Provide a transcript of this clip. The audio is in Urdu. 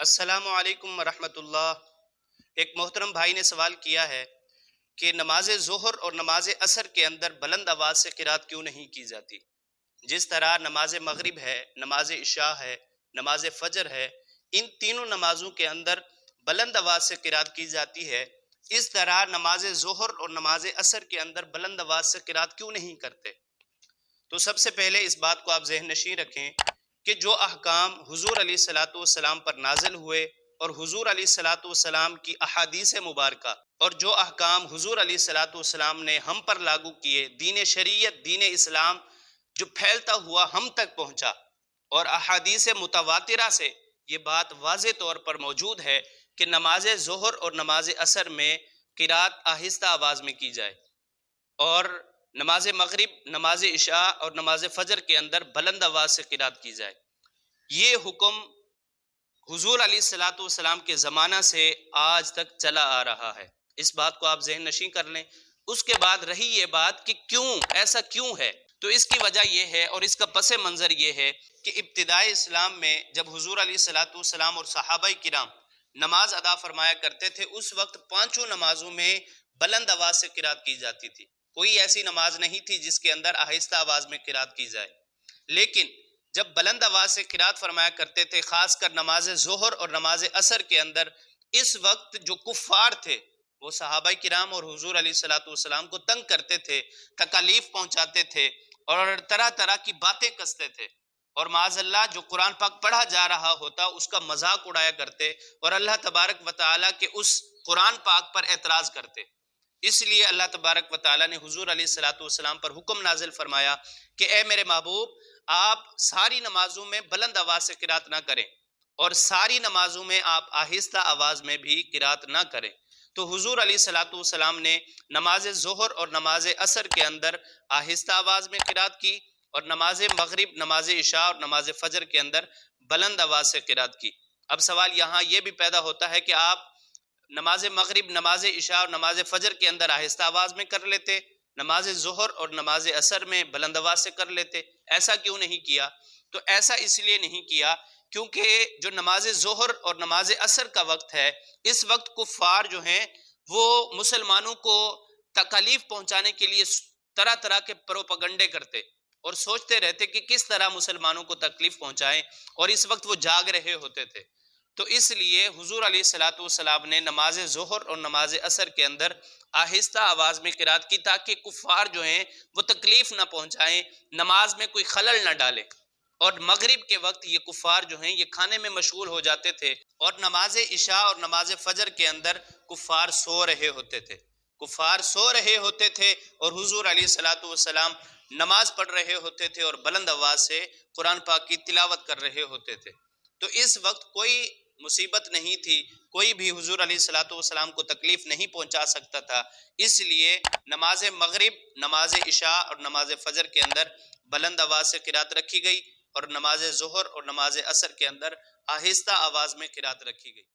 السلام علیکم ورحمۃ اللہ۔ ایک محترم بھائی نے سوال کیا ہے کہ نماز ظہر اور نماز عصر کے اندر بلند آواز سے قرات کیوں نہیں کی جاتی؟ جس طرح نماز مغرب ہے، نماز عشاء ہے، نماز فجر ہے، ان تینوں نمازوں کے اندر بلند آواز سے قرات کی جاتی ہے، اس طرح نماز ظہر اور نماز عصر کے اندر بلند آواز سے قرات کیوں نہیں کرتے؟ تو سب سے پہلے اس بات کو آپ ذہن نشین رکھیں کہ جو احکام حضور علیہ الصلوۃ والسلام پر نازل ہوئے اور حضور علیہ الصلوۃ والسلام کی احادیث مبارکہ اور جو احکام حضور علیہ الصلوۃ والسلام نے ہم پر لاگو کیے، دین شریعت، دین اسلام جو پھیلتا ہوا ہم تک پہنچا، اور احادیث متواترہ سے یہ بات واضح طور پر موجود ہے کہ نماز ظہر اور نماز عصر میں قرات آہستہ آواز میں کی جائے، اور نماز مغرب، نماز عشاء اور نماز فجر کے اندر بلند آواز سے قرات کی جائے۔ یہ حکم حضور علیہ الصلوۃ والسلام کے زمانہ سے آج تک چلا آ رہا ہے، اس بات کو آپ ذہن نشین کر لیں۔ اس کے بعد رہی یہ بات کہ ایسا کیوں ہے، تو اس کی وجہ یہ ہے اور اس کا پس منظر یہ ہے کہ ابتدائی اسلام میں جب حضور علیہ الصلوۃ والسلام اور صحابہ کرام نماز ادا فرمایا کرتے تھے، اس وقت پانچوں نمازوں میں بلند آواز سے قرات کی جاتی تھی۔ کوئی ایسی نماز نہیں تھی جس کے اندر آہستہ آواز میں قرات کی جائے، لیکن جب بلند آواز سے قرات فرمایا کرتے تھے، خاص کر نماز ظہر اور نماز عصر کے اندر، اس وقت جو کفار تھے وہ صحابہ کرام اور حضور علیہ الصلوۃ والسلام کو تنگ کرتے تھے، تکالیف پہنچاتے تھے اور طرح طرح کی باتیں کستے تھے، اور معاذ اللہ جو قرآن پاک پڑھا جا رہا ہوتا اس کا مذاق اڑایا کرتے اور اللہ تبارک و تعالیٰ کے اس قرآن پاک پر اعتراض کرتے۔ اس لیے اللہ تبارک و تعالیٰ نے حضور علیہ الصلوۃ والسلام پر حکم نازل فرمایا کہ اے میرے محبوب، آپ ساری نمازوں میں بلند آواز سے قرات نہ کریں، اور ساری نمازوں میں آپ آہستہ آواز میں بھی قرات نہ کریں۔ تو حضور علیہ الصلوۃ والسلام نے نماز ظہر اور نماز عصر کے اندر آہستہ آواز میں قرات کی، اور نماز مغرب، نماز عشاء اور نماز فجر کے اندر بلند آواز سے قرات کی۔ اب سوال یہاں یہ بھی پیدا ہوتا ہے کہ آپ نماز مغرب، نماز عشاء اور نماز فجر کے اندر آہستہ آواز میں کر لیتے، نماز ظہر اور نماز عصر میں بلند آواز سے کر لیتے، ایسا کیوں نہیں کیا؟ تو ایسا اس لیے نہیں کیا کیونکہ جو نماز ظہر اور نماز عصر کا وقت ہے، اس وقت کفار جو ہیں وہ مسلمانوں کو تکالیف پہنچانے کے لیے طرح طرح کے پروپگنڈے کرتے اور سوچتے رہتے کہ کس طرح مسلمانوں کو تکلیف پہنچائیں، اور اس وقت وہ جاگ رہے ہوتے تھے۔ تو اس لیے حضور علیہ الصلوۃ والسلام نے نماز ظہر اور نماز عصر کے اندر آہستہ آواز میں قرات کی تاکہ کفار جو ہیں وہ تکلیف نہ پہنچائیں، نماز میں کوئی خلل نہ ڈالیں۔ اور مغرب کے وقت یہ کفار جو ہیں یہ کھانے میں مشغول ہو جاتے تھے، اور نماز عشاء اور نماز فجر کے اندر کفار سو رہے ہوتے تھے، اور حضور علیہ الصلوۃ والسلام نماز پڑھ رہے ہوتے تھے اور بلند آواز سے قرآن پاک کی تلاوت کر رہے ہوتے تھے۔ تو اس وقت کوئی مصیبت نہیں تھی، کوئی بھی حضور علیہ الصلوۃ والسلام کو تکلیف نہیں پہنچا سکتا تھا، اس لیے نماز مغرب، نماز عشاء اور نماز فجر کے اندر بلند آواز سے قرات رکھی گئی، اور نماز ظہر اور نماز عصر کے اندر آہستہ آواز میں قرات رکھی گئی۔